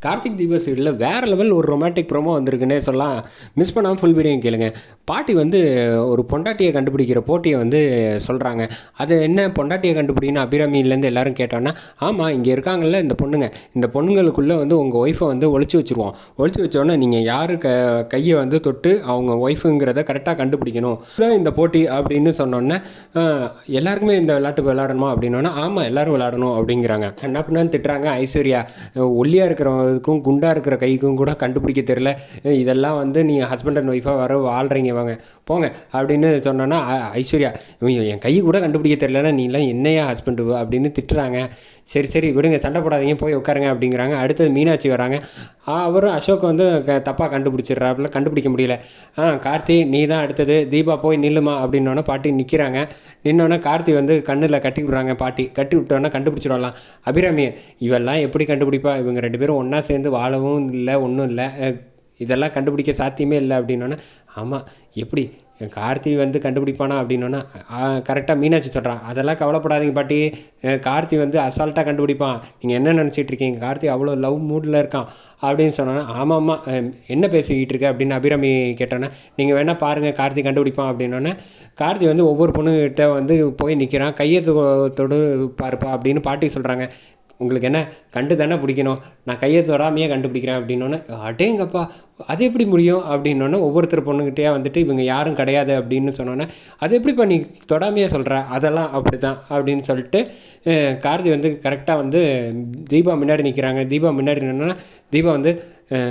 கார்த்திக் தீபா சீரியலில் வேறு லெவல் ஒரு ரொமான்டிக் ப்ரோமோ வந்திருக்குன்னே சொல்லலாம். மிஸ் பண்ணாமல் ஃபுல் வீடியோ கேளுங்க. பாட்டி வந்து ஒரு பொண்டாட்டியை கண்டுபிடிக்கிற போட்டியை வந்து சொல்கிறாங்க. அது என்ன பொண்டாட்டியை கண்டுபிடின்னு அபிராமியிலேருந்து எல்லோரும் கேட்டோன்னா, ஆமாம் இங்கே இருக்காங்கல்ல இந்த பொண்ணுங்களுக்குள்ளே வந்து உங்கள் ஒய்ஃபை வந்து ஒழிச்சு வச்சுருவோம். ஒழிச்சு வச்சோன்னே நீங்கள் யார் கையை வந்து தொட்டு அவங்க ஒய்ஃபுங்கிறத கரெக்டாக கண்டுபிடிக்கணும். இதுதான் இந்த போட்டி அப்படின்னு சொன்னோன்னே, எல்லாருக்குமே இந்த விளையாட்டு விளையாடணுமா அப்படின்னோன்னா, ஆமாம் எல்லோரும் விளையாடணும் அப்படிங்கிறாங்க. என்ன பண்ணான்னு திட்டுறாங்க. ஐஸ்வர்யா ஒல்லியாக இருக்கிறவங்களுக்கும் குண்டாக இருக்கிற கைக்கும் கூட கண்டுபிடிக்க தெரில, இதெல்லாம் வந்து நீ ஹஸ்பண்ட் அண்ட் ஒய்ஃபாக வர வாழ்கிறீங்க வாங்க போங்க அப்படின்னு சொன்னோன்னா, ஐஸ்வர்யா என் கை கூட கண்டுபிடிக்க தெரிலன்னா நீலாம் என்னையா ஹஸ்பண்டு அப்படின்னு திட்டுறாங்க. சரி சரி விடுங்க, சண்டை போடாதீங்க, போய் உட்காருங்க அப்படிங்கிறாங்க. அடுத்தது மீனாட்சி வராங்க. அவரும் அசோக் வந்து தப்பாக கண்டுபிடிச்சிடுறாப்புல, கண்டுபிடிக்க முடியல. கார்த்தி நீ தான் அடுத்தது, தீபா போய் நில்லுமா அப்படின்னோடனே பாட்டி நிற்கிறாங்க. நின்னோடனே கார்த்தி வந்து கண்ணில் கட்டி விட்றாங்க. பாட்டி கட்டி விட்டோன்னா கண்டுபிடிச்சிடலாம். அபிராமி இவெல்லாம் எப்படி கண்டுபிடிப்பா, இவங்க 2 பேரும் ஒன்றா சேர்ந்து வாழவும் இல்லை, ஒன்றும் இல்லை, இதெல்லாம் கண்டுபிடிக்க சாத்தியமே இல்லை அப்படின்னோன்னே, ஆமாம் எப்படி கார்த்தி வந்து கண்டுபிடிப்பானா அப்படின்னோன்னா, கரெக்டாக மீனாட்சி சொல்கிறான். அதெல்லாம் கவலைப்படாதீங்க பாட்டி, கார்த்தி வந்து அசால்ட்டாக கண்டுபிடிப்பான், நீங்கள் என்ன நினச்சிட்டு இருக்கீங்க, கார்த்தி அவ்வளோ லவ் மூடில் இருக்கான் அப்படின்னு சொன்னோன்னா, ஆமாம்மா என்ன பேசிக்கிட்டு இருக்க அப்படின்னு அபிராமி கேட்டோன்னே, நீங்கள் வேணால் பாருங்கள் கார்த்தி கண்டுபிடிப்பான் அப்படின்னோன்னே, கார்த்தி வந்து ஒவ்வொரு பொண்ணுகிட்ட வந்து போய் நிற்கிறான். கையை தொடு பாருப்பா அப்படின்னு பாட்டி சொல்கிறாங்க. உங்களுக்கு என்ன கண்டு தானே பிடிக்கணும், நான் கையை தொடாமையே கண்டுபிடிக்கிறேன் அப்படின்னோன்னே, அடேங்கப்பா அது எப்படி முடியும் அப்படின்னோடனே, ஒவ்வொருத்தர் பொண்ணுக்கிட்டே வந்துட்டு இவங்க யாரும் கிடையாது அப்படின்னு சொன்னோன்னே, அது எப்படிப்பா நீ தொடாமையே சொல்கிற, அதெல்லாம் அப்படி தான் அப்படின்னு சொல்லிட்டு கார்த்தி வந்து கரெக்டாக வந்து தீபா முன்னாடி நிற்கிறாங்க. தீபா முன்னாடி நின்னோன்னா தீபா வந்து,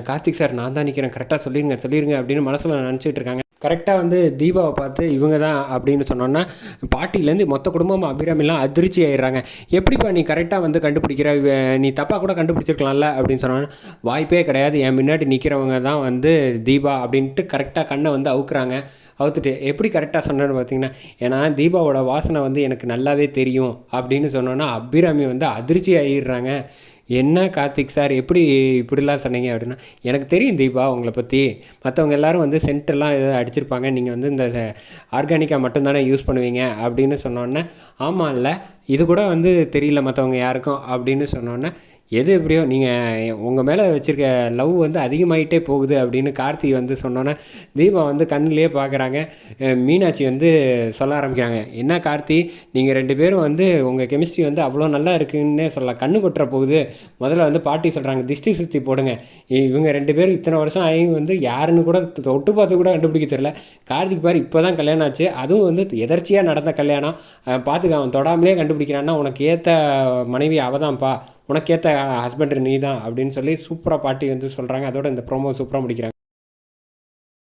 கார்த்திக் சார் நான் தான் நிற்கிறேன், கரெக்டாக சொல்லிடுங்க அப்படின்னு மனசில் நினச்சிட்டு இருக்காங்க. கரெக்டாக வந்து தீபாவை பார்த்து இவங்க தான் அப்படின்னு சொன்னோன்னா, பாட்டிலேருந்து மொத்த குடும்பம் அபிராமிலாம் அதிர்ச்சி ஆயிடுறாங்க. எப்படிப்பா நீ கரெக்டாக வந்து கண்டுபிடிக்கிற, நீ தப்பாக கூட கண்டுபிடிச்சிருக்கலாம்ல அப்படின்னு சொன்னோன்னா, வாய்ப்பே கிடையாது, என் முன்னாடி நிற்கிறவங்க தான் வந்து தீபா அப்படின்ட்டு கரெக்டாக கண்ணை வந்து அவுக்குறாங்க. அவுத்துட்டு எப்படி கரெக்டாக சொன்னேன்னு பார்த்தீங்கன்னா, ஏன்னா தீபாவோட வாசனை வந்து எனக்கு நல்லாவே தெரியும் அப்படின்னு சொன்னோன்னா, அபிராமி வந்து அதிர்ச்சி ஆகிடுறாங்க. என்ன கார்த்திக் சார் எப்படி இப்படிலாம் சொன்னீங்க அப்படின்னா, எனக்கு தெரியும் தீபா உங்களை பற்றி, மற்றவங்க எல்லோரும் வந்து சென்ட்டெல்லாம் எதாவது அடிச்சிருப்பாங்க, நீங்கள் வந்து இந்த ஆர்கானிக்காக மட்டும்தானே யூஸ் பண்ணுவீங்க அப்படின்னு சொன்னோன்னே, ஆமாம் இல்லை இது கூட வந்து தெரியல மற்றவங்க யாருக்கும் அப்படின்னு சொன்னோன்னே, எது எப்படியோ நீங்கள் உங்கள் மேலே வச்சுருக்க லவ் வந்து அதிகமாகிட்டே போகுது அப்படின்னு கார்த்தி வந்து சொன்னோன்னே, தீபா வந்து கண்ணிலேயே பார்க்குறாங்க. மீனாட்சி வந்து சொல்ல ஆரம்பிக்கிறாங்க, என்ன கார்த்தி நீங்கள் 2 பேரும் வந்து உங்கள் கெமிஸ்ட்ரி வந்து அவ்வளோ நல்லா இருக்குன்னே சொல்லலாம், கண்ணு கொட்டுற போகுது. முதல்ல வந்து பாட்டி சொல்கிறாங்க, திஷ்டி சுற்றி போடுங்க, இவங்க 2 பேரும் இத்தனை வருஷம் ஆகி வந்து யாருன்னு கூட தொட்டு பார்த்து கூட கண்டுபிடிக்க தெரியல. கார்த்திக் பாரு இப்போ தான் கல்யாணம் ஆச்சு, அதுவும் வந்து எதர்ச்சியாக நடந்த கல்யாணம், பார்த்துக்க அவன் தொடாமலே கண்டுபிடிக்கிறான்னா உனக்கு ஏற்ற மனைவி அவதான்ப்பா, உனக்கேற்ற ஹஸ்பண்ட் நீ தான் அப்படின்னு சொல்லி சூப்பராக பாட்டி வந்து சொல்கிறாங்க. அதோட இந்த ப்ரோமோ சூப்பராக முடிக்கிறாங்க.